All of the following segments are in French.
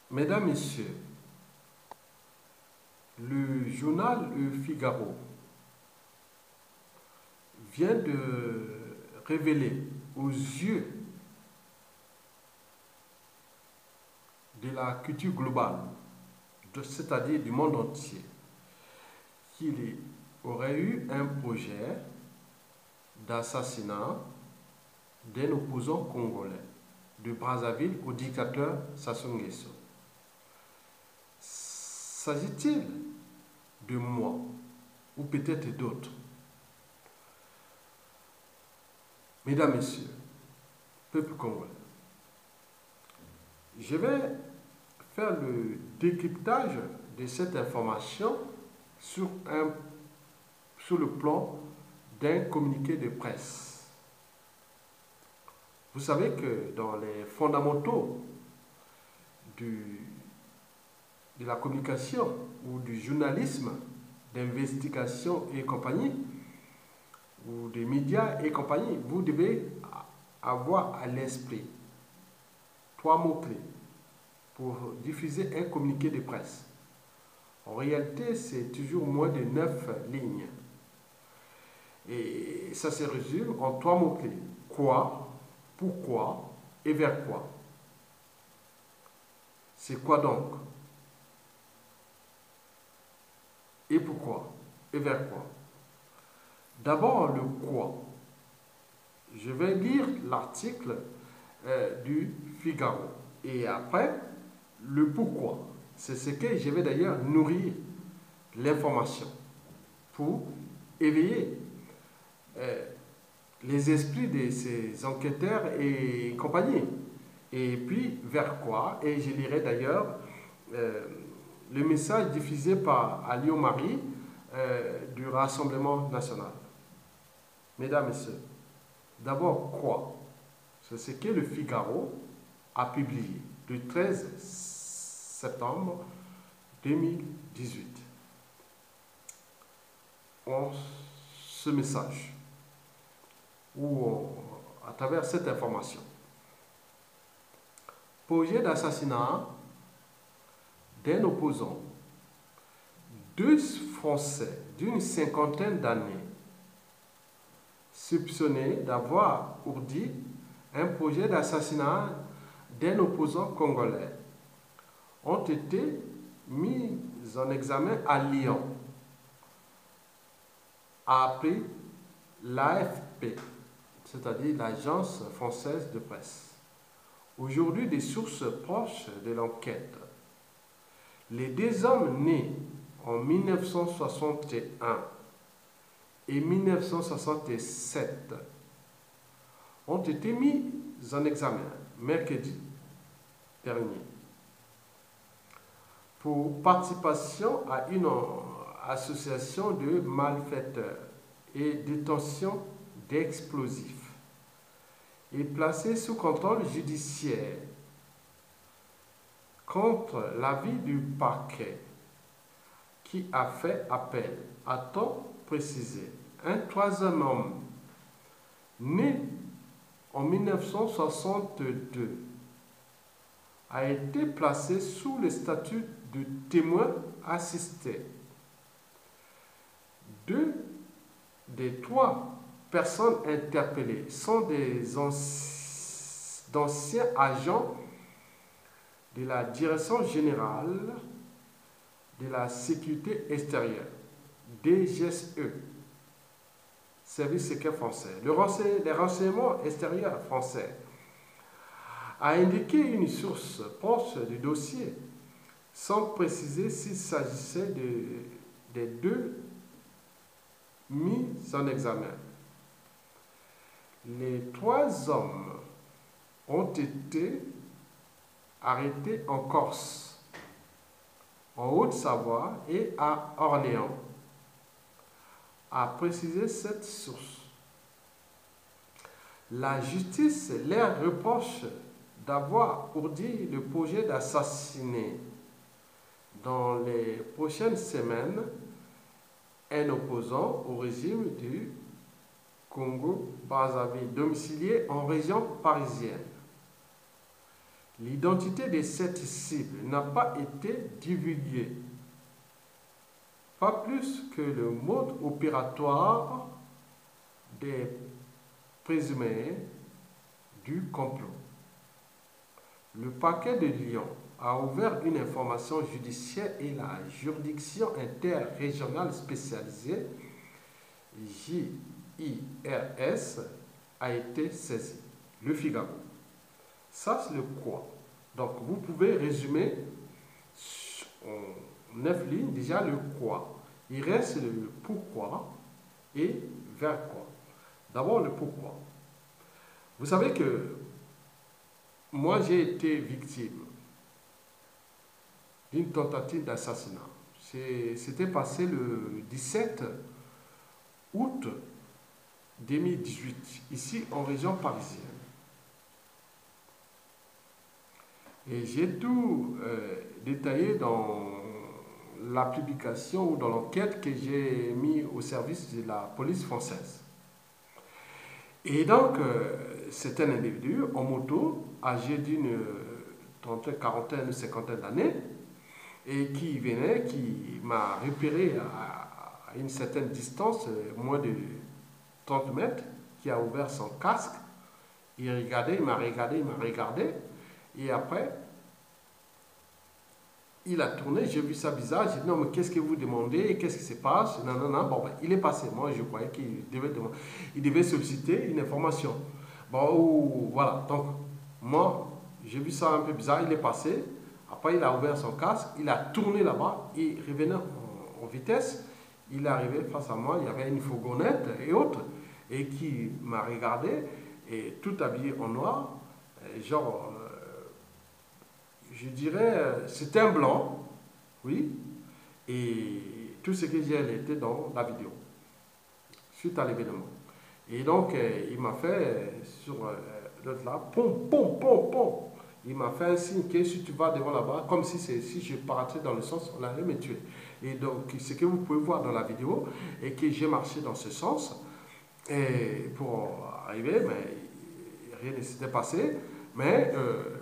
Mesdames, Messieurs, le journal Le Figaro vient de révéler aux yeux de la culture globale, c'est-à-dire du monde entier, qu'il aurait eu un projet d'assassinat d'un opposant congolais de Brazzaville au dictateur Sassou Nguesso. S'agit-il de moi ou peut-être d'autres? Mesdames, Messieurs, peuple congolais, je vais faire le décryptage de cette information sur le plan d'un communiqué de presse. Vous savez que dans les fondamentaux de la communication ou du journalisme, d'investigation et compagnie, ou des médias et compagnie, vous devez avoir à l'esprit 3 mots-clés pour diffuser un communiqué de presse. En réalité, c'est toujours moins de 9 lignes. Et ça se résume en 3 mots-clés. Quoi, pourquoi et vers quoi. C'est quoi donc? Et pourquoi? Et vers quoi? D'abord, le quoi. Je vais lire l'article du Figaro. Et après, le pourquoi. C'est ce que je vais d'ailleurs nourrir l'information pour éveiller les esprits de ces enquêteurs et compagnie. Et puis, vers quoi? Et je lirai d'ailleurs le message diffusé par Alio Marie du Rassemblement national. Mesdames, Messieurs, d'abord quoi? C'est ce que le Figaro a publié le 13 septembre 2018. Ce message, ou à travers cette information. Projet d'assassinat d'un opposant, 2 Français d'une 50aine d'années, soupçonnés d'avoir ourdi un projet d'assassinat d'un opposant congolais, ont été mis en examen à Lyon, a appris l'AFP, c'est-à-dire l'Agence française de presse. Aujourd'hui, des sources proches de l'enquête. Les 2 hommes nés en 1961 et 1967 ont été mis en examen mercredi dernier pour participation à une association de malfaiteurs et détention d'explosifs et placés sous contrôle judiciaire contre l'avis du parquet qui a fait appel. A-t-on précisé? Un 3e homme né en 1962 a été placé sous le statut de témoin assisté. 2 des 3 personnes interpellées sont d'anciens agents de la Direction générale de la sécurité extérieure, DGSE, Service secret français. Les renseignements extérieurs français a indiqué une source proche du dossier, sans préciser s'il s'agissait des 2 mis en examen. Les 3 hommes ont été arrêtés en Corse, en Haute-Savoie et à Orléans, a précisé cette source. La justice leur reproche d'avoir ourdi le projet d'assassiner dans les prochaines semaines un opposant au régime du Congo-Brazzaville, domicilié en région parisienne. L'identité de cette cible n'a pas été divulguée, pas plus que le mode opératoire des présumés du complot. Le parquet de Lyon a ouvert une information judiciaire et la juridiction interrégionale spécialisée JIRS a été saisie. Le Figaro. Ça, c'est le quoi. Donc, vous pouvez résumer en 9 lignes déjà le quoi. Il reste le pourquoi et vers quoi. D'abord, le pourquoi. Vous savez que moi, j'ai été victime d'une tentative d'assassinat. C'était passé le 17 août 2018, ici en région parisienne. Et j'ai tout détaillé dans la publication ou dans l'enquête que j'ai mis au service de la police française. Et donc, c'est un individu en moto, âgé d'une trentaine, quarantaine, cinquantaine d'années, et qui m'a repéré à une certaine distance, moins de 30 mètres, qui a ouvert son casque. Il m'a regardé, et après, il a tourné, j'ai vu ça bizarre, j'ai dit non mais qu'est-ce que vous demandez, qu'est-ce qui se passe, non, bon ben, il est passé, moi je croyais qu'il devait solliciter une information. Bon, voilà, donc moi j'ai vu ça un peu bizarre, il est passé, après il a ouvert son casque, il a tourné là-bas, il revenait en vitesse, il est arrivé face à moi, il y avait une fourgonnette et autres, et qui m'a regardé, et tout habillé en noir, genre... je dirais, c'était un blanc, oui, et tout ce que j'ai était dans la vidéo, suite à l'événement. Et donc, il m'a fait, sur l'autre là, pom, pom, pom, pom, il m'a fait un signe que si tu vas devant là-bas, comme si je partais dans le sens, on allait me tuer. Et donc, ce que vous pouvez voir dans la vidéo, est que j'ai marché dans ce sens, et pour arriver, mais rien ne s'était passé, mais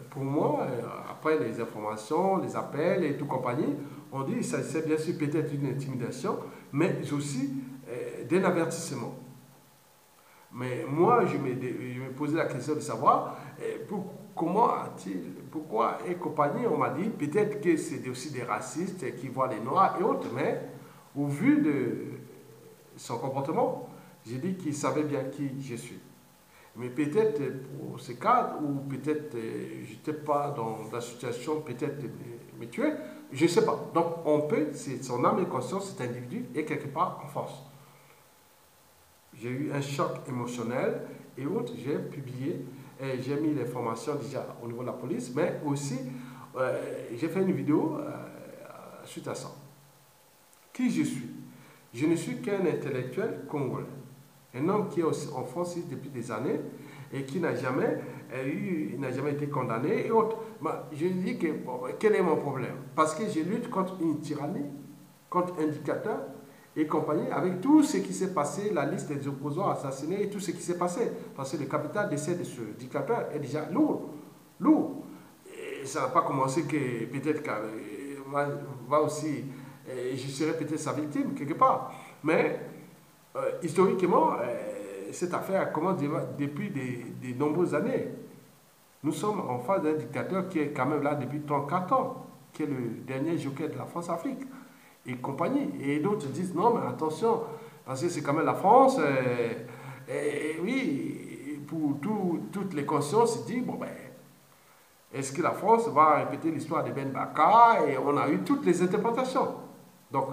pour moi, après les informations, les appels et tout compagnie, on dit que ça c'est bien sûr peut-être une intimidation, mais aussi d'un avertissement. Mais moi, je me posais la question de savoir pourquoi et compagnie, on m'a dit peut-être que c'est aussi des racistes qui voient les noirs et autres, mais au vu de son comportement, j'ai dit qu'il savait bien qui je suis. Mais peut-être pour ce cas, ou peut-être je n'étais pas dans la situation, peut-être de me tuer, je ne sais pas. Donc on peut, c'est son âme et conscience, cet individu est quelque part en force. J'ai eu un choc émotionnel et autres, j'ai publié, j'ai mis l'information déjà au niveau de la police, mais aussi j'ai fait une vidéo suite à ça. Qui je suis? Je ne suis qu'un intellectuel congolais. Un homme qui est en France depuis des années et qui n'a jamais été condamné et autres. Je dis que quel est mon problème? Parce que je lutte contre une tyrannie, contre un dictateur et compagnie, avec tout ce qui s'est passé, la liste des opposants assassinés et tout ce qui s'est passé. Parce que le capital décès de ce dictateur est déjà lourd. Lourd. Et ça n'a pas commencé que peut-être qu'il va aussi, je serai peut-être sa victime quelque part. Mais historiquement, cette affaire commence depuis de nombreuses années. Nous sommes en face d'un dictateur qui est quand même là depuis 34 ans, qui est le dernier joker de la France-Afrique et compagnie. Et d'autres disent non, mais attention, parce que c'est quand même la France. Et oui, pour toutes les consciences, ils disent bon ben, est-ce que la France va répéter l'histoire de Ben Baka? Et on a eu toutes les interprétations. Donc,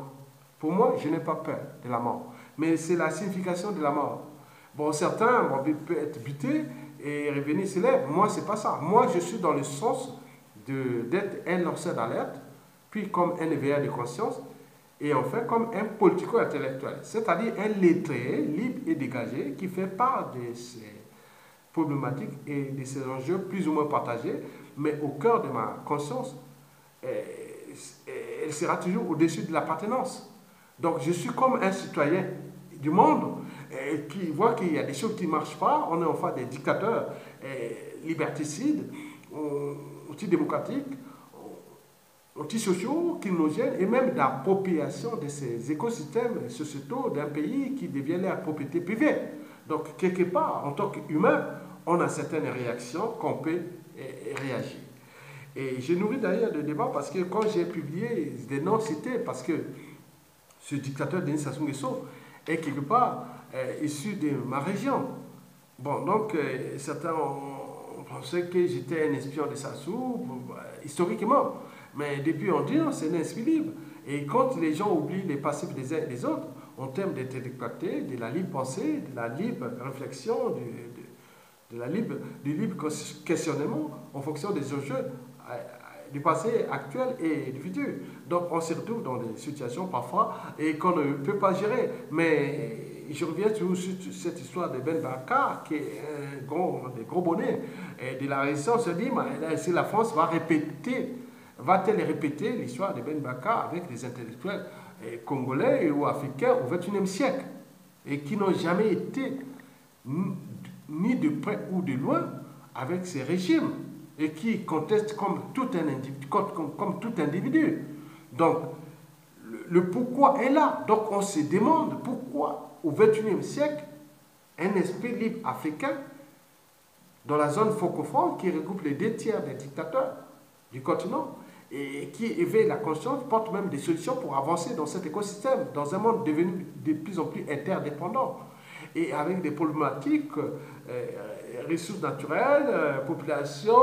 pour moi, je n'ai pas peur de la mort. Mais c'est la signification de la mort. Bon, certains peuvent être butés et revenir célèbres. Moi, c'est pas ça. Moi, je suis dans le sens d'être un lanceur d'alerte, puis comme un éveilleur de conscience, et enfin comme un politico-intellectuel, c'est-à-dire un lettré libre et dégagé qui fait part de ces problématiques et de ces enjeux plus ou moins partagés, mais au cœur de ma conscience, elle sera toujours au-dessus de l'appartenance. Donc, je suis comme un citoyen du monde qui voit qu'il y a des choses qui ne marchent pas. On est en face des dictateurs liberticides. outils démocratiques, outils sociaux, criminogènes et même d'appropriation de ces écosystèmes sociétaux d'un pays qui devient la propriété privée. Donc, quelque part, en tant qu'humain, on a certaines réactions qu'on peut réagir. Et j'ai nourri d'ailleurs le débat parce que quand j'ai publié des noms cités, parce que ce dictateur Denis Sassou Nguesso est quelque part issu de ma région. Bon, donc certains ont pensé que j'étais un espion de Sassou, historiquement. Mais depuis on dit non, c'est un esprit libre. Et quand les gens oublient les passifs des uns et des autres, en termes d'intellectualité, de la libre pensée, de la libre réflexion, du libre questionnement en fonction des enjeux du passé, actuel et du futur. Donc on se retrouve dans des situations parfois et qu'on ne peut pas gérer. Mais je reviens sur cette histoire de Ben Barka, qui est un gros bonnet de la résistance. Se dit, si la France va-t-elle répéter l'histoire de Ben Barka avec des intellectuels congolais ou africains au XXIe siècle et qui n'ont jamais été ni de près ou de loin avec ces régimes et qui contestent comme tout individu. Donc, le pourquoi est là. Donc, on se demande pourquoi, au XXIe siècle, un esprit libre africain dans la zone francophone qui regroupe les 2 tiers des dictateurs du continent et qui éveille la conscience, porte même des solutions pour avancer dans cet écosystème, dans un monde devenu de plus en plus interdépendant et avec des problématiques, ressources naturelles, population.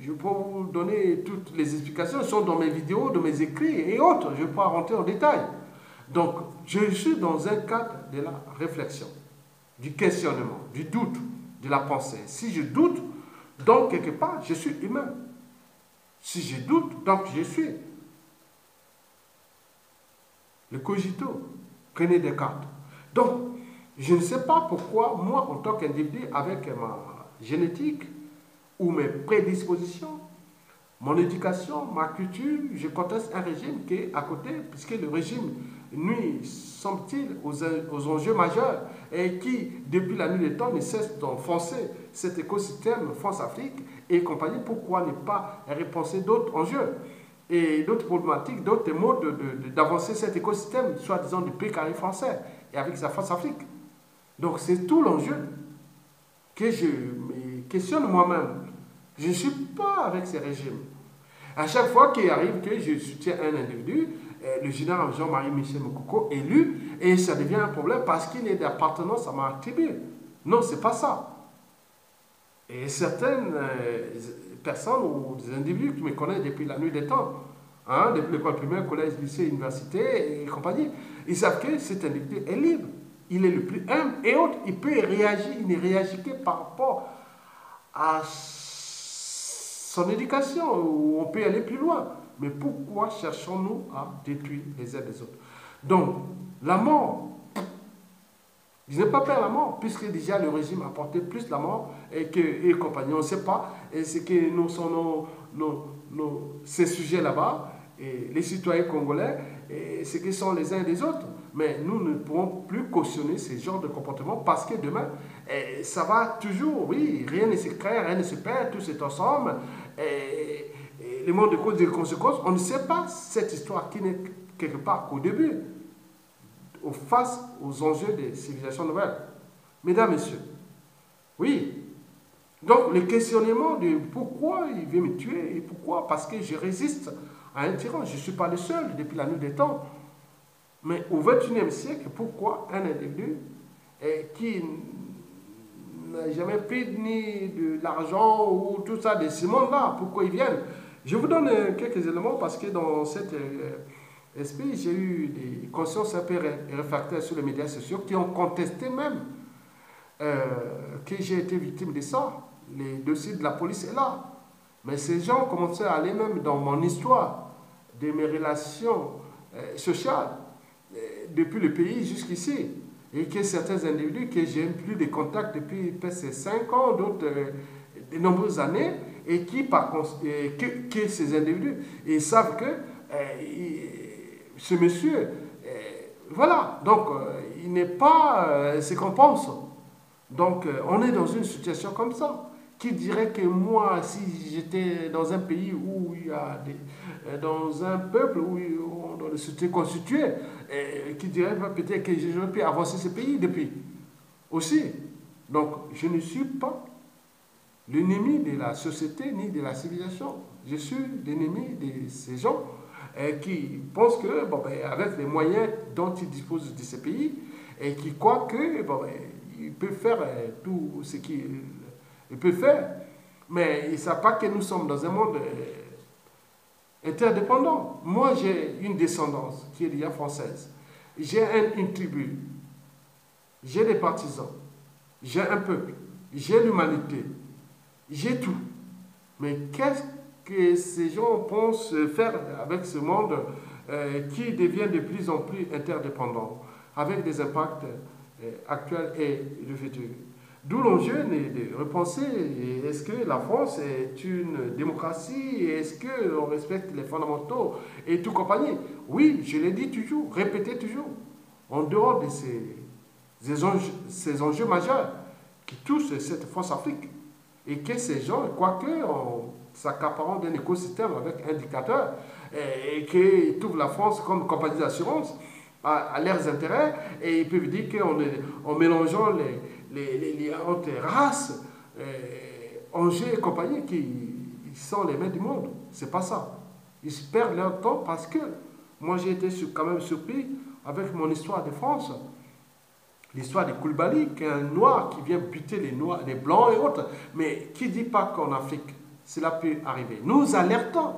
Je peux vous donner toutes les explications, elles sont dans mes vidéos, dans mes écrits et autres, je ne vais pas rentrer en détail. Donc, je suis dans un cadre de la réflexion, du questionnement, du doute, de la pensée. Si je doute, donc quelque part, je suis humain. Si je doute, donc je suis. Le cogito, René Descartes. Donc, je ne sais pas pourquoi, moi, en tant qu'individu, avec ma génétique ou mes prédispositions, mon éducation, ma culture, je conteste un régime qui est à côté, puisque le régime nuit, semble-t-il, aux enjeux majeurs et qui, depuis la nuit des temps, ne cesse d'enfoncer cet écosystème France-Afrique et compagnie. Pourquoi ne pas repenser d'autres enjeux et d'autres problématiques, d'autres modes d'avancer cet écosystème, soi-disant du pays carré français et avec sa France-Afrique. Donc c'est tout l'enjeu que je me questionne moi-même. Je ne suis pas avec ces régimes. À chaque fois qu'il arrive que je soutiens un individu, le général Jean-Marie Michel Moukoko élu, et ça devient un problème parce qu'il est d'appartenance à ma tribu. Non, c'est pas ça. Et certaines personnes ou des individus qui me connaissent depuis la nuit des temps, depuis l'école primaire, collège, lycée, université et compagnie, ils savent que cet individu est libre. Il est le plus humble et autre. Il peut réagir, il ne réagit que par rapport à son éducation, où on peut aller plus loin. Mais pourquoi cherchons-nous à détruire les uns des autres? Donc, la mort, je n'ai pas peur de la mort, puisque déjà le régime a porté plus la mort et compagnie. On ne sait pas ce que nous sont ces sujets là-bas, et les citoyens congolais, et ce qu'ils sont les uns des autres. Mais nous ne pourrons plus cautionner ce genre de comportement parce que demain, ça va toujours, oui, rien ne se crée, rien ne se perd, tout est ensemble. Et le monde de causes et de conséquences, on ne sait pas cette histoire qui n'est quelque part qu'au début, face aux enjeux des civilisations nouvelles. Mesdames, Messieurs, oui, donc le questionnement de pourquoi il veut me tuer et pourquoi, parce que je résiste à un tyran. Je ne suis pas le seul depuis la nuit des temps. Mais au XXIe siècle, pourquoi un individu qui n'a jamais pris ni de l'argent ou tout ça de ce monde-là, pourquoi ils viennent? Je vous donne quelques éléments parce que dans cet esprit, j'ai eu des consciences un peu réfractaires sur les médias sociaux qui ont contesté même que j'ai été victime de ça. Les dossiers de la police est là. Mais ces gens commençaient à aller même dans mon histoire de mes relations sociales depuis le pays jusqu'ici. Et que certains individus que j'ai plus de contact depuis peut-être 5 ans, d'autres de nombreuses années, et qui par que ces individus ils savent que ce monsieur, voilà, donc il n'est pas ce qu'on pense. Donc on est dans une situation comme ça, Qui dirait que moi, si j'étais dans un pays où il y a dans un peuple où on a société constituée, qui dirait peut-être que j'aurais pu avancer ce pays depuis aussi. Donc, je ne suis pas l'ennemi de la société ni de la civilisation. Je suis l'ennemi de ces gens qui pensent que, bon, ben, avec les moyens dont ils disposent de ces pays, et qui croient que, bon, ben, ils peuvent faire tout ce qu'ils peuvent faire. Mais ils ne savent pas que nous sommes dans un monde interdépendant. Moi, j'ai une descendance qui est déjà française. J'ai une tribu. J'ai des partisans. J'ai un peuple. J'ai l'humanité. J'ai tout. Mais qu'est-ce que ces gens pensent faire avec ce monde qui devient de plus en plus interdépendant, avec des impacts actuels et du futur? D'où l'enjeu de repenser, est-ce que la France est une démocratie, est-ce qu'on respecte les fondamentaux et tout compagnie? Oui, je l'ai dit toujours, répété toujours, en dehors de ces enjeux majeurs qui touchent cette France-Afrique. Et que ces gens, quoique en s'accaparant d'un écosystème avec un dictateur, et qu'ils trouvent la France comme compagnie d'assurance à leurs intérêts, et ils peuvent dire qu'en mélangeant les hautes races, enjeux et compagnie, qui sont les mains du monde. C'est pas ça. Ils perdent leur temps parce que moi j'ai été quand même surpris avec mon histoire de France. L'histoire de Koulibaly, qui est un noir qui vient buter les blancs et autres. Mais qui ne dit pas qu'en Afrique, cela peut arriver? Nous alertons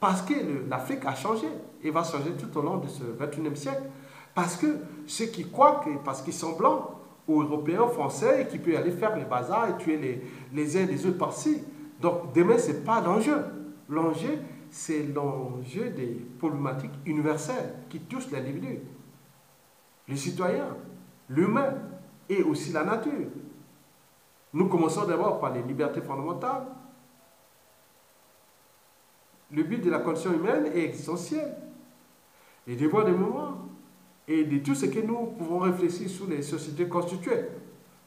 parce que l'Afrique a changé et va changer tout au long de ce 21e siècle. Parce que ceux qui croient que parce qu'ils sont blancs ou européens, français, et qui peuvent aller faire les bazars et tuer les uns des autres par-ci. Donc demain, ce n'est pas l'enjeu. L'enjeu, c'est l'enjeu des problématiques universelles qui touchent l'individu, les citoyens, l'humain et aussi la nature. Nous commençons d'abord par les libertés fondamentales. Le but de la condition humaine est essentiel. Les devoirs des moments et de tout ce que nous pouvons réfléchir sur les sociétés constituées.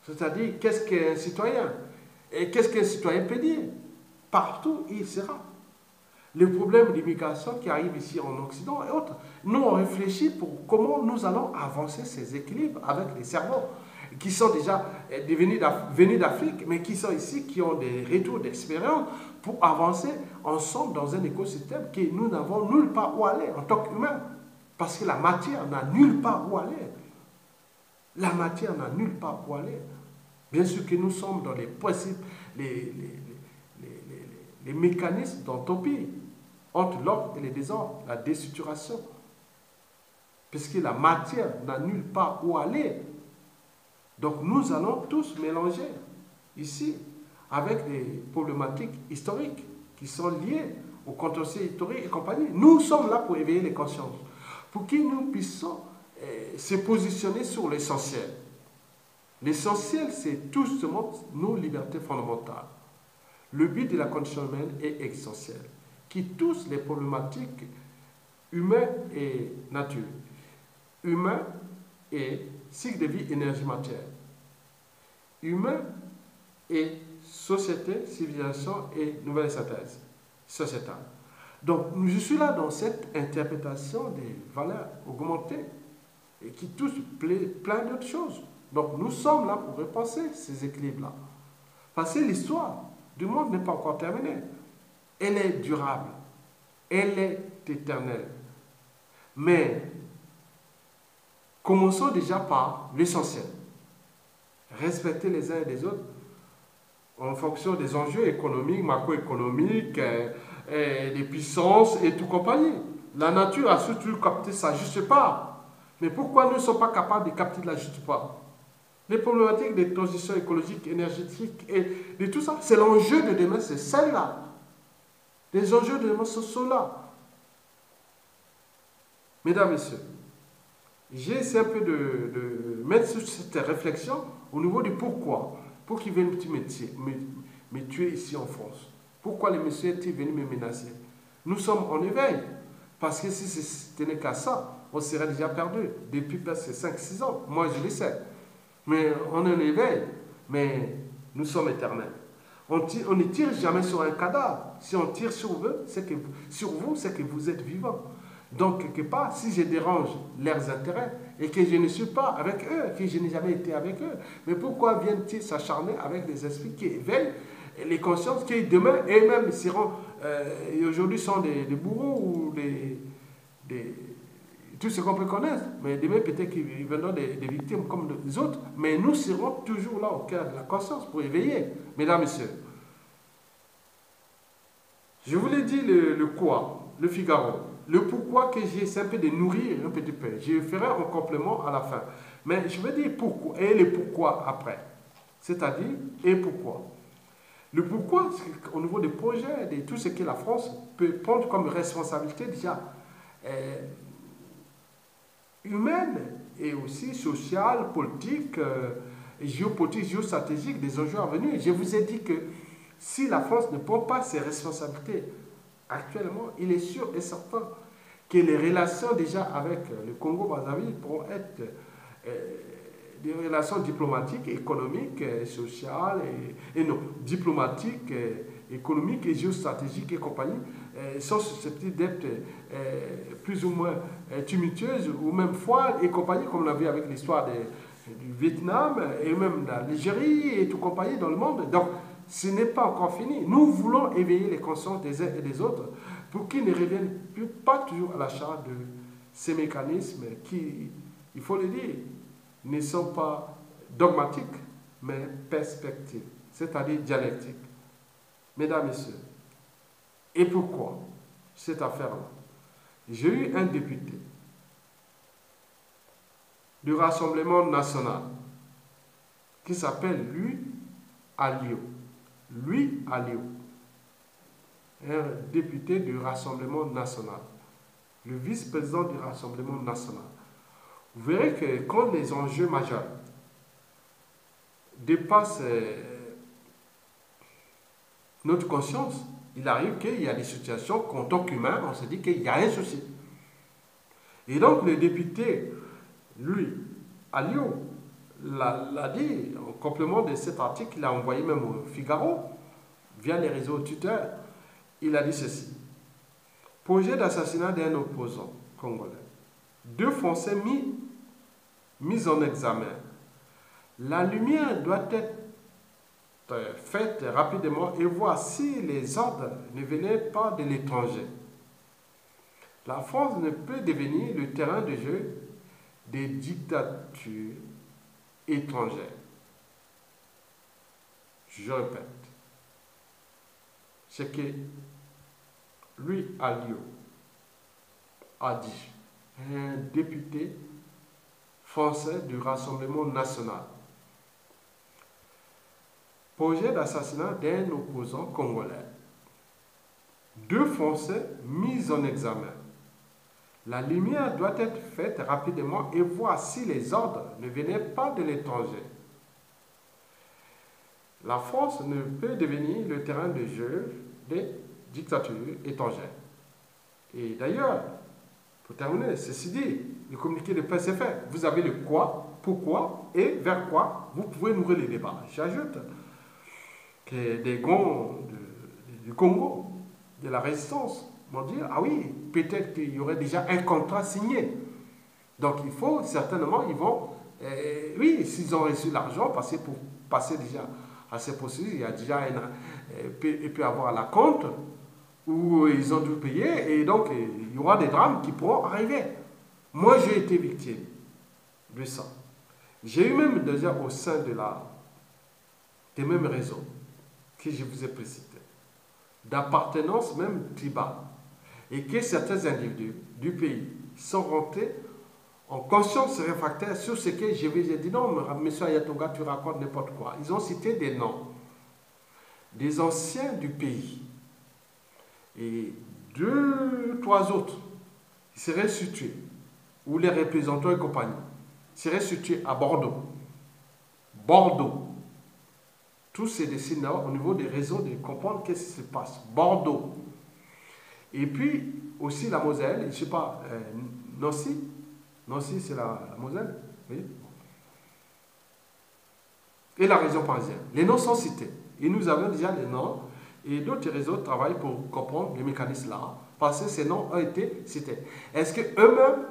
C'est-à-dire, qu'est-ce qu'un citoyen? Et qu'est-ce qu'un citoyen peut dire? Partout, il sera. Les problèmes d'immigration qui arrivent ici en Occident et autres. Nous, on réfléchit pour comment nous allons avancer ces équilibres avec les cerveaux qui sont déjà venus d'Afrique, mais qui sont ici, qui ont des retours d'expérience pour avancer ensemble dans un écosystème que nous n'avons nulle part où aller en tant qu'humains. Parce que la matière n'a nulle part où aller. La matière n'a nulle part où aller. Bien sûr que nous sommes dans les principes, les mécanismes d'entropie entre l'ordre et le désordre, la déstructuration. Puisque la matière n'a nulle part où aller. Donc nous allons tous mélanger ici avec des problématiques historiques qui sont liées au contentieux historique et compagnie. Nous sommes là pour éveiller les consciences, pour que nous puissions se positionner sur l'essentiel. L'essentiel, c'est tout simplement nos libertés fondamentales. Le but de la condition humaine est essentiel, qui touche les problématiques humaines et nature, humain et cycle de vie énergie-matière, humain et société, civilisation et nouvelle synthèse sociétale. Donc, je suis là dans cette interprétation des valeurs augmentées et qui touche plein d'autres choses. Donc, nous sommes là pour repenser ces équilibres-là. Parce que l'histoire du monde n'est pas encore terminée. Elle est durable. Elle est éternelle. Mais, commençons déjà par l'essentiel. Respecter les uns et les autres en fonction des enjeux économiques, macroéconomiques, des puissances et tout compagnie. La nature a surtout capté sa juste part. Mais pourquoi nous ne sommes pas capables de capter la juste part? Les problématiques des transitions écologiques, énergétiques et de tout ça, c'est l'enjeu de demain, c'est celle-là. Les enjeux de demain, ce sont là. Mesdames, Messieurs, j'ai essayé un peu de mettre sur cette réflexion au niveau du pourquoi. Pour qu'ils viennent me tuer ici en France. Pourquoi les messieurs étaient venus me menacer? Nous sommes en éveil. Parce que si ce n'était qu'à ça, on serait déjà perdu depuis presque 5-6 ans. Moi, je le sais. Mais on est en éveil. Mais nous sommes éternels. On ne tire jamais sur un cadavre. Si on tire sur vous, c'est que vous êtes vivant. Donc, quelque part, si je dérange leurs intérêts et que je ne suis pas avec eux, que je n'ai jamais été avec eux, mais pourquoi viennent-ils s'acharner avec des esprits qui éveillent les consciences qui demain eux-mêmes seront, et aujourd'hui sont des bourreaux ou tout ce qu'on peut connaître, mais demain peut-être qu'ils viendront des victimes comme les autres, mais nous serons toujours là au cœur de la conscience pour éveiller, mesdames et messieurs. Je vous l'ai dit le quoi, le Figaro, le pourquoi que j'essaie un peu de nourrir un petit peu. Je ferai un complément à la fin. Mais je vais dire pourquoi et le pourquoi après. C'est-à-dire, et pourquoi. Le pourquoi, c'est au niveau des projets, de tout ce que la France peut prendre comme responsabilité déjà humaine et aussi sociale, politique, géopolitique, géostratégique des enjeux à venir. Je vous ai dit que si la France ne prend pas ses responsabilités actuellement, il est sûr et certain que les relations déjà avec le Congo-Brazzaville pourront être des relations diplomatiques, économiques, sociales, et non, diplomatiques, économiques et géostratégiques et compagnie, sont susceptibles d'être plus ou moins tumultueuses ou même foires et compagnie, comme on l'a vu avec l'histoire du Vietnam et même de l'Algérie et tout compagnie dans le monde. Donc, ce n'est pas encore fini. Nous voulons éveiller les consciences des uns et des autres pour qu'ils ne reviennent pas toujours à la charge de ces mécanismes qui, il faut le dire, ne sont pas dogmatiques, mais perspectives, c'est-à-dire dialectiques. Mesdames, Messieurs, et pourquoi cette affaire-là? J'ai eu un député du Rassemblement national qui s'appelle Louis Alliot. Louis Alliot, un député du Rassemblement national, le vice-président du Rassemblement national. Vous verrez que quand les enjeux majeurs dépassent notre conscience, il arrive qu'il y a des situations qu'en tant qu'humain, on se dit qu'il y a un souci. Et donc le député, lui, Alliot, l'a dit, en complément de cet article qu'il a envoyé même au Figaro, via les réseaux Twitter, il a dit ceci. Projet d'assassinat d'un opposant congolais. 2 Français mis en examen. La lumière doit être faite rapidement et voir si les ordres ne venaient pas de l'étranger. La France ne peut devenir le terrain de jeu des dictatures étrangères. Je répète, c'est que lui, Alliot, a dit, un député français du Rassemblement national, projet d'assassinat d'un opposant congolais. 2 Français mis en examen. La lumière doit être faite rapidement et voir si les ordres ne venaient pas de l'étranger. La France ne peut devenir le terrain de jeu des dictatures étrangères. Et d'ailleurs, pour terminer, ceci dit, le communiqué de presse est fait. Vous avez le quoi, pourquoi et vers quoi vous pouvez nourrir les débats. J'ajoute que des gonds du Congo, de la résistance, vont dire, ah oui, peut-être qu'il y aurait déjà un contrat signé. Donc il faut, certainement, ils vont, oui, s'ils ont reçu l'argent, passer déjà à ces procédures, il y a déjà il peut y avoir la compte où ils ont dû payer et donc il y aura des drames qui pourront arriver. Moi, j'ai été victime de ça. J'ai eu même déjà au sein des mêmes réseaux que je vous ai précités, d'appartenance même tribale, et que certains individus du pays sont rentrés en conscience réfractaire sur ce que je vous ai dit. Non, monsieur Ayatonga, tu racontes n'importe quoi. Ils ont cité des noms des anciens du pays et 2, 3 autres seraient situés, ou les représentants et compagnie, seraient situés à Bordeaux. Bordeaux. Tout se dessine là au niveau des réseaux de comprendre qu'est-ce qui se passe. Bordeaux. Et puis aussi la Moselle, je ne sais pas, Nancy. Nancy, c'est la Moselle. Oui. Et la région parisienne. Les noms sont cités. Et nous avons déjà les noms. Et d'autres réseaux travaillent pour comprendre les mécanismes là. Parce que ces noms ont été cités. Est-ce qu'eux-mêmes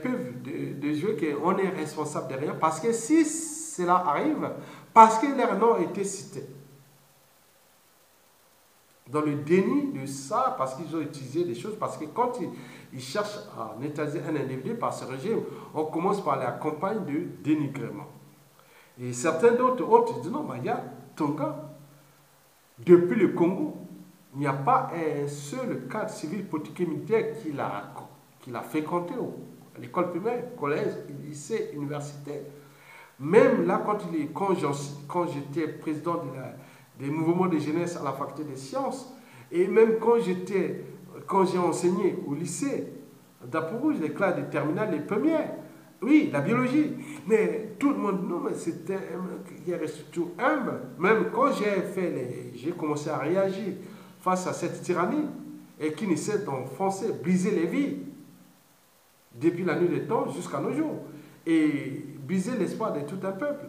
peuvent de jouer qu'on est responsable de rien? Parce que si cela arrive, parce que leurs noms ont été cités, dans le déni de ça, parce qu'ils ont utilisé des choses, parce que quand ils cherchent à neutraliser un individu par ce régime, on commence par la campagne de dénigrement. Et certains d'autres autres disent non, mais il y a Tonga. Depuis le Congo, il n'y a pas un seul cadre civil, politique et militaire qu'il a fréquenté à l'école primaire, collège, lycée, université. Même là, quand j'étais président des mouvements de jeunesse à la faculté des sciences, et même quand j'ai enseigné au lycée, d'Apourou, les classes de terminale, les premières, oui, la biologie, mais tout le monde, non, mais c'était, il reste tout humble. Même quand j'ai commencé à réagir face à cette tyrannie, et qui essaie d'enfoncer, briser les vies, depuis la nuit des temps jusqu'à nos jours, et briser l'espoir de tout un peuple.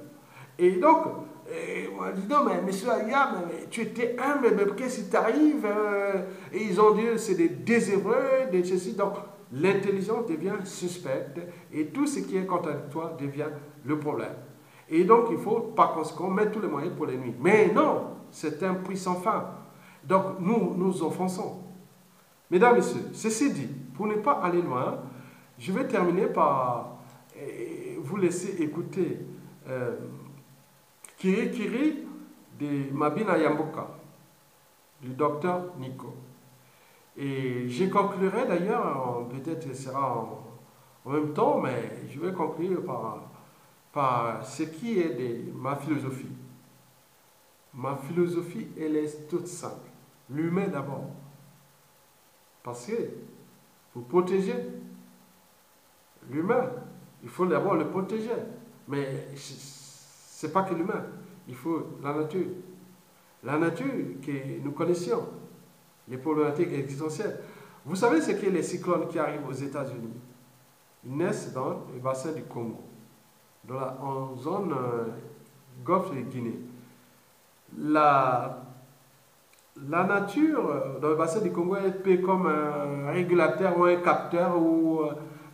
Et donc, on dit non, mais monsieur Aya, mais tu étais humble, mais qu'est-ce qui t'arrive? Et ils ont dit c'est des désheureux, des ceci. Donc, l'intelligence devient suspecte et tout ce qui est contradictoire devient le problème. Et donc, il faut par conséquent mettre tous les moyens pour les nuits. Mais non, c'est un prix sans fin. Donc, nous offensons. Mesdames, Messieurs, ceci dit, pour ne pas aller loin, je vais terminer par vous laisser écouter Kiri Kiri de Mabina Yamboka, du docteur Nico. Et je conclurai d'ailleurs, peut-être ce sera en même temps, mais je vais conclure par ce qui est de ma philosophie. Ma philosophie, elle est toute simple. L'humain d'abord. Parce que pour protéger l'humain, il faut d'abord le protéger. Mais ce n'est pas que l'humain, il faut la nature. La nature que nous connaissions, les problématiques existentielles. Vous savez ce qu'est les cyclones qui arrivent aux États-Unis? Ils naissent dans le bassin du Congo, en zone golfe de Guinée. La nature dans le bassin du Congo est un peu comme un régulateur ou un capteur ou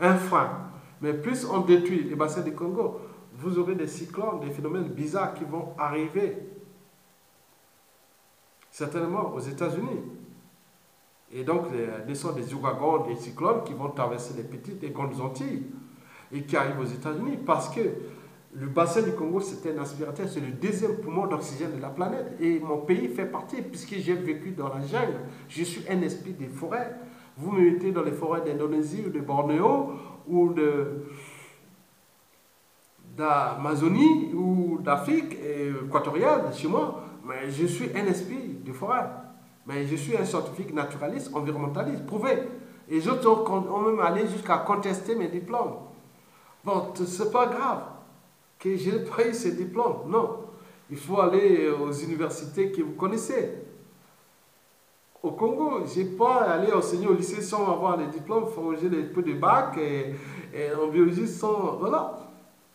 un frein. Mais plus on détruit le bassin du Congo, vous aurez des cyclones, des phénomènes bizarres qui vont arriver certainement aux États-Unis. Et donc, ce sont des ouragans, des cyclones qui vont traverser les petites et grandes Antilles et qui arrivent aux États-Unis parce que le bassin du Congo, c'est un aspirateur, c'est le deuxième poumon d'oxygène de la planète. Et mon pays fait partie, puisque j'ai vécu dans la jungle. Je suis un esprit des forêts. Vous me mettez dans les forêts d'Indonésie ou de Bornéo ou d'Amazonie ou d'Afrique équatoriale, chez moi. Mais je suis un esprit de forêt. Mais je suis un scientifique naturaliste, environnementaliste, prouvé. Et les autres ont même allé jusqu'à contester mes diplômes. Bon, c'est pas grave que je n'ai pas eu ces diplômes. Non. Il faut aller aux universités que vous connaissez. Au Congo, je n'ai pas allé enseigner au lycée sans avoir les diplômes, forger les peu de bac et en biologie sans. Voilà.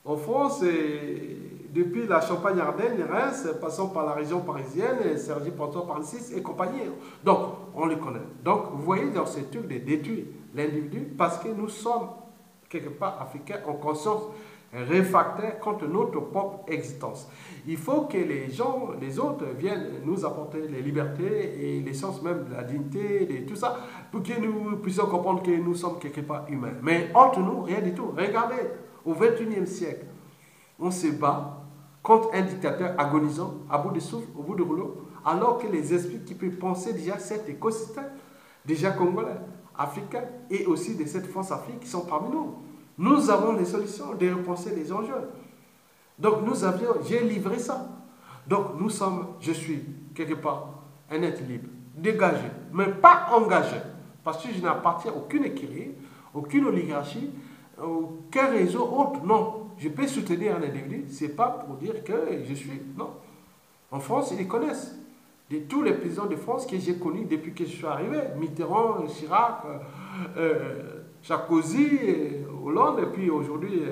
En France, depuis la Champagne-Ardenne, Reims, passant par la région parisienne, Sergi Pontoise par 6 et compagnie. Donc, on les connaît. Donc, vous voyez dans ce truc de détruire l'individu parce que nous sommes quelque part africains en conscience réfractaires contre notre propre existence. Il faut que les gens, les autres, viennent nous apporter les libertés et l'essence même de la dignité, de tout ça, pour que nous puissions comprendre que nous sommes quelque part humains. Mais entre nous, rien du tout. Regardez, au XXIe siècle, on se bat contre un dictateur agonisant, à bout de souffle, au bout de rouleau, alors que les esprits qui peuvent penser déjà cet écosystème, déjà congolais, africains, et aussi de cette France-Afrique qui sont parmi nous. Nous avons des solutions de repenser les enjeux. Donc j'ai livré ça. Donc je suis quelque part un être libre, dégagé, mais pas engagé, parce que je n'appartiens à aucune écurie, aucune oligarchie, aucun réseau autre, non. Je peux soutenir un individu, ce n'est pas pour dire que je suis, non. En France, ils les connaissent. De tous les présidents de France que j'ai connus depuis que je suis arrivé, Mitterrand, Chirac, Sarkozy, Hollande, et puis aujourd'hui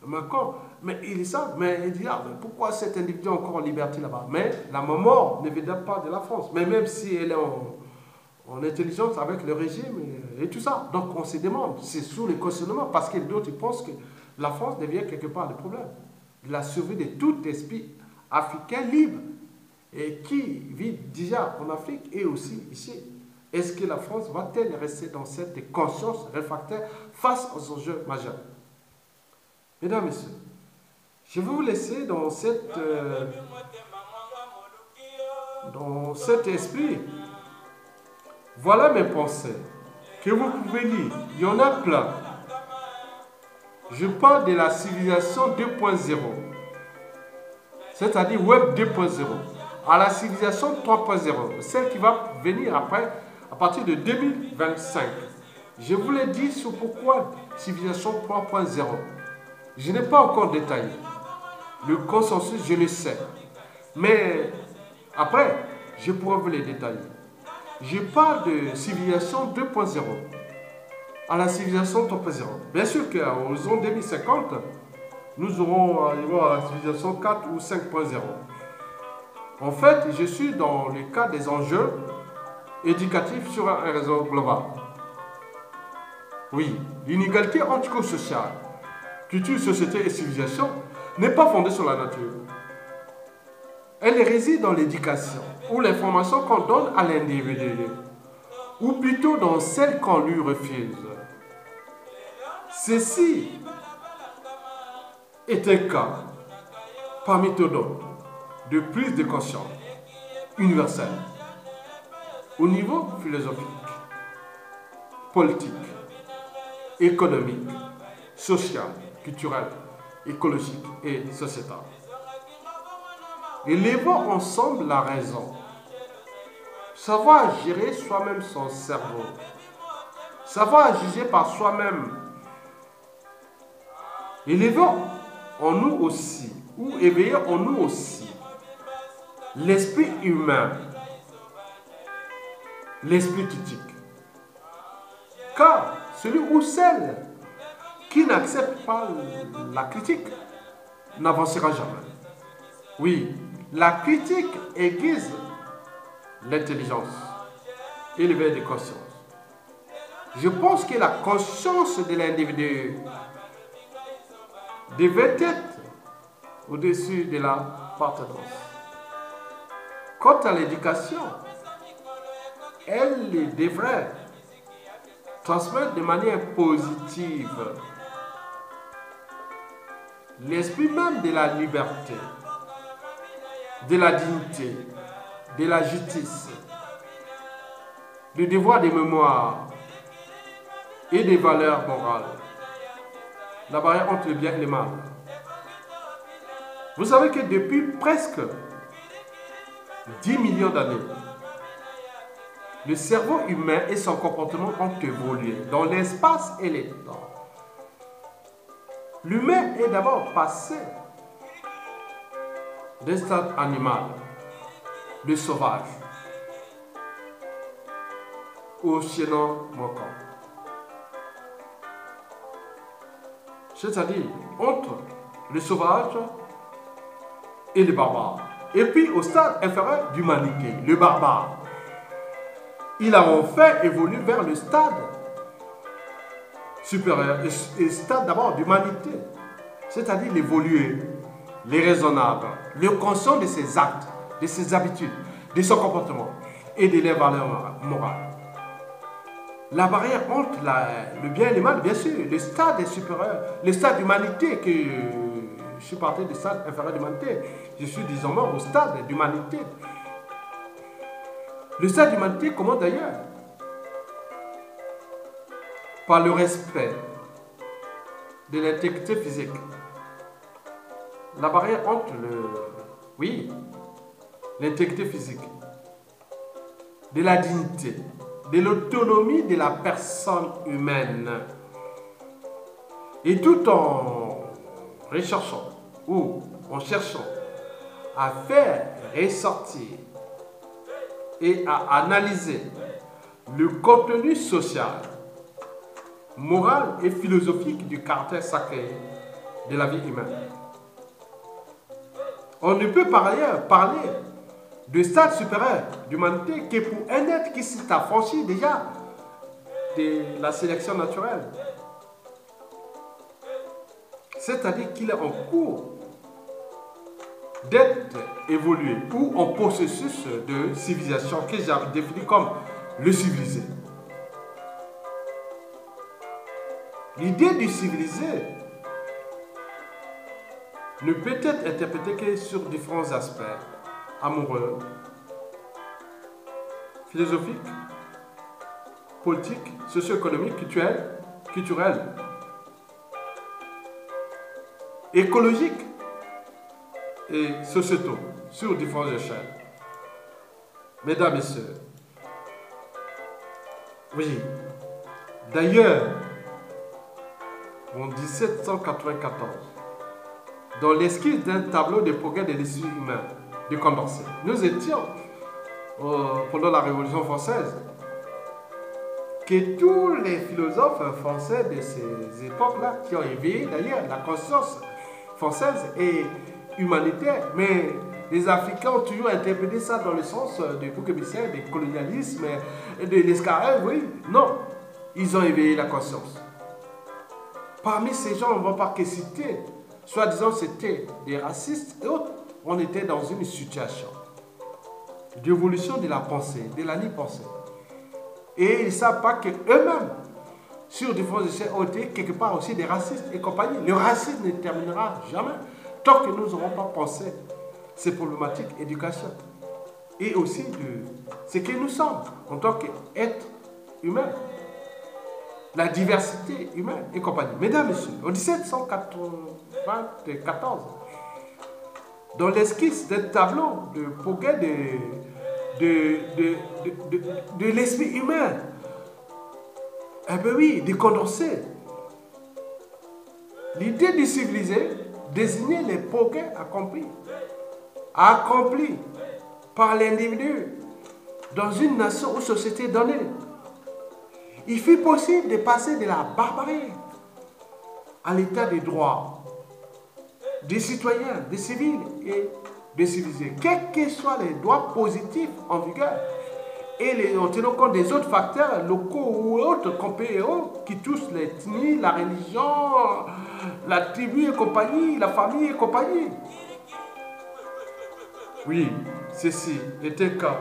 Macron. Mais ils savent, mais ils disent, ah, mais pourquoi cet individu est encore en liberté là-bas? Mais la mort ne vient pas de la France. Mais même si elle est en intelligence avec le régime et tout ça. Donc on se demande, c'est sous le questionnement, parce que d'autres pensent que la France devient quelque part le problème. La survie de tout esprit africain libre et qui vit déjà en Afrique et aussi ici. Est-ce que la France va-t-elle rester dans cette conscience réfractaire face aux enjeux majeurs? Mesdames, Messieurs, je vais vous laisser dans cet esprit. Voilà mes pensées que vous pouvez lire. Il y en a plein. Je parle de la civilisation 2.0, c'est-à-dire Web 2.0, à la civilisation 3.0, celle qui va venir après, à partir de 2025. Je vous l'ai dit sur pourquoi civilisation 3.0. Je n'ai pas encore détaillé. Le consensus, je le sais. Mais après, je pourrai vous les détailler. Je parle de civilisation 2.0 à la civilisation 3.0. Bien sûr qu'à l'horizon 2050, nous aurons arrivé à la civilisation 4 ou 5.0. En fait, je suis dans le cadre des enjeux éducatifs sur un réseau global. Oui, l'inégalité antico-sociale, culture, société et civilisation n'est pas fondée sur la nature. Elle réside dans l'éducation, ou l'information qu'on donne à l'individu, ou plutôt dans celle qu'on lui refuse. Ceci est un cas, parmi tant d'autres, de prise de conscience universelle, au niveau philosophique, politique, économique, social, culturel, écologique et sociétal. Élevons ensemble la raison. Savoir gérer soi-même son cerveau. Savoir juger par soi-même. Élevons en nous aussi, ou éveillons en nous aussi, l'esprit humain, l'esprit critique. Car celui ou celle qui n'accepte pas la critique n'avancera jamais. Oui, la critique aiguise l'intelligence et l'éveil de conscience. Je pense que la conscience de l'individu devait être au-dessus de l'appartenance. Quant à l'éducation, elle devrait transmettre de manière positive l'esprit même de la liberté, de la dignité, de la justice, du devoir de mémoire et des valeurs morales. La barrière entre le bien et le mal. Vous savez que depuis presque 10 millions d'années, le cerveau humain et son comportement ont évolué dans l'espace et le temps. L'humain est d'abord passé d'un stade animal, de sauvage, au chaînon manquant. C'est-à-dire entre le sauvage et le barbare. Et puis au stade inférieur d'humanité, le barbare. Il a enfin évolué vers le stade supérieur, le stade d'abord d'humanité. C'est-à-dire l'évolué, les raisonnables, le conscient de ses actes, de ses habitudes, de son comportement et de leurs valeurs morales. La barrière entre le bien et le mal, bien sûr, le stade est supérieur, le stade d'humanité, que je suis parti du stade inférieur d'humanité, je suis désormais au stade d'humanité. Le stade d'humanité commence d'ailleurs par le respect de l'intégrité physique. La barrière entre l'intégrité physique, de la dignité, de l'autonomie de la personne humaine. Et tout en recherchant ou en cherchant à faire ressortir et à analyser le contenu social, moral et philosophique du caractère sacré de la vie humaine. On ne peut par ailleurs parler de stade supérieur d'humanité que pour un être qui s'est affranchi déjà de la sélection naturelle. C'est-à-dire qu'il est en cours d'être évolué ou en processus de civilisation que j'ai défini comme le civilisé. L'idée du civilisé ne peut être interprétée que sur différents aspects: amoureux, philosophiques, politiques, socio-économiques, culturels, écologiques et sociétaux sur différentes échelles. Mesdames, Messieurs, oui, d'ailleurs, en 1794, dans l'esquisse d'un tableau de progrès de l'esprit humain de Condorcet, nous étions, pendant la Révolution française, que tous les philosophes français de ces époques-là, qui ont éveillé d'ailleurs la conscience française et humanitaire, mais les Africains ont toujours interprété ça dans le sens du bouc émissaire, du colonialisme, de l'escargot, oui. Non, ils ont éveillé la conscience. Parmi ces gens, on ne va pas que citer, soi-disant c'était des racistes et autres. On était dans une situation d'évolution de la pensée, de la libre-pensée. Et ils ne savent pas qu'eux-mêmes, sur différents échelles, ont été quelque part aussi des racistes et compagnie. Le racisme ne terminera jamais tant que nous n'aurons pas pensé ces problématiques d'éducation et aussi de ce que nous sommes en tant qu'êtres humains, la diversité humaine et compagnie. Mesdames, Messieurs, en 1794, dans l'esquisse d'un tableau de progrès de l'esprit humain, eh bien oui, de Condorcet, l'idée du civilisé désignait les progrès accomplis par l'individu dans une nation ou société donnée. Il fut possible de passer de la barbarie à l'état des droits des citoyens, des civils et des civilisés, quels que soient les droits positifs en vigueur, et en tenant compte des autres facteurs locaux ou autres qui touchent l'ethnie, la religion, la tribu et compagnie, la famille et compagnie. Oui, ceci est un cas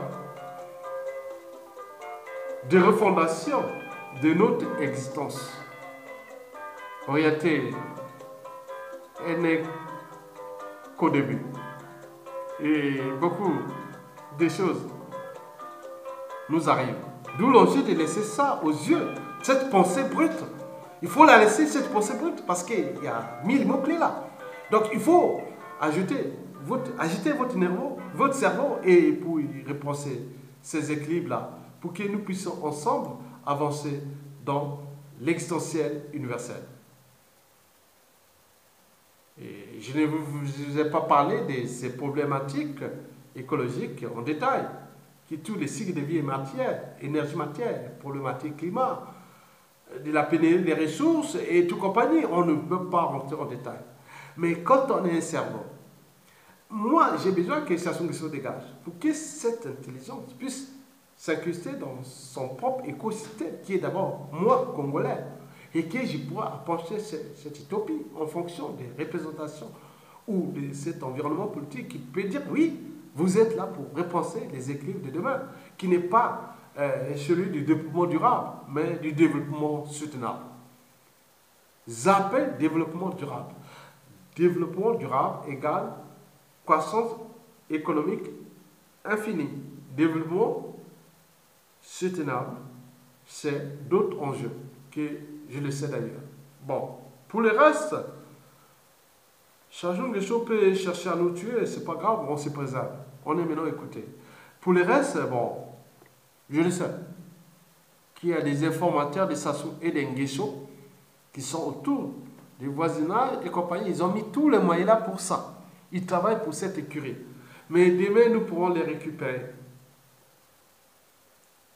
de refondation de notre existence. Orienté n'est qu'au début. Et beaucoup de choses nous arrivent. D'où l'enjeu de laisser ça aux yeux, cette pensée brute. Il faut la laisser, cette pensée brute, parce qu'il y a 1000 mots-clés là. Donc il faut agiter votre cerveau et pour y repenser ces équilibres-là, pour que nous puissions ensemble avancer dans l'existentiel universel. Et je ne vous ai pas parlé de ces problématiques écologiques en détail, qui tous les cycles de vie et matière, énergie matière, problématiques climat, de la pénurie des ressources et tout compagnie. On ne peut pas rentrer en détail. Mais quand on est un cerveau, moi j'ai besoin que Sassou Nguesso dégage pour que cette intelligence puisse s'incruster dans son propre écosystème, qui est d'abord moi, Congolais, et que je pourrais approcher cette utopie en fonction des représentations ou de cet environnement politique qui peut dire oui, vous êtes là pour repenser les équilibres de demain, qui n'est pas celui du développement durable, mais du développement soutenable. J'appelle développement durable. Développement durable égale croissance économique infinie. Développement soutenable, c'est d'autres enjeux que je le sais d'ailleurs. Bon, pour le reste, Sassou Nguesso peut chercher à nous tuer, c'est pas grave, on se préserve. On est maintenant écouté. Pour le reste, bon, je le sais, qu'il y a des informateurs de Sassou et de Nguesso qui sont autour du voisinage et compagnie. Ils ont mis tous les moyens là pour ça. Ils travaillent pour cette écurie. Mais demain, nous pourrons les récupérer.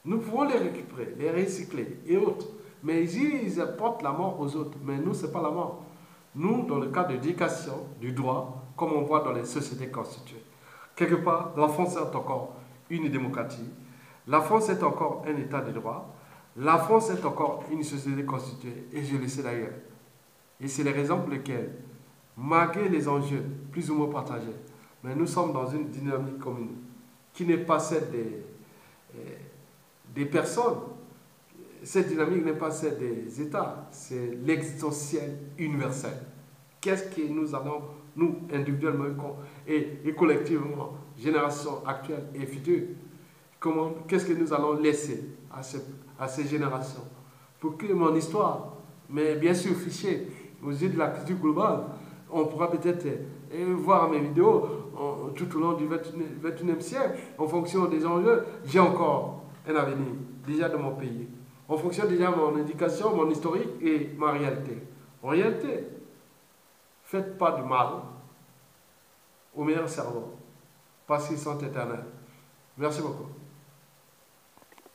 Nous pouvons les récupérer, les recycler et autres. Mais ils apportent la mort aux autres. Mais nous, ce n'est pas la mort. Nous, dans le cadre de l'éducation, du droit, comme on voit dans les sociétés constituées. Quelque part, la France est encore une démocratie, la France est encore un état de droit, la France est encore une société constituée, et je le sais d'ailleurs. Et c'est les raisons pour lesquelles, malgré les enjeux plus ou moins partagés, mais nous sommes dans une dynamique commune qui n'est pas celle des personnes. Cette dynamique n'est pas celle des États, c'est l'existentiel universel. Qu'est-ce que nous allons, nous, individuellement et collectivement, génération actuelle et future, qu'est-ce que nous allons laisser à ces générations pour que mon histoire, mais bien sûr fichée aux yeux de la culture globale, on pourra peut-être voir mes vidéos tout au long du 21e siècle, en fonction des enjeux. J'ai encore un avenir, déjà dans mon pays, en fonction déjà de mon éducation, mon historique et ma réalité. En réalité, faites pas de mal aux meilleurs cerveaux, parce qu'ils sont éternels. Merci beaucoup.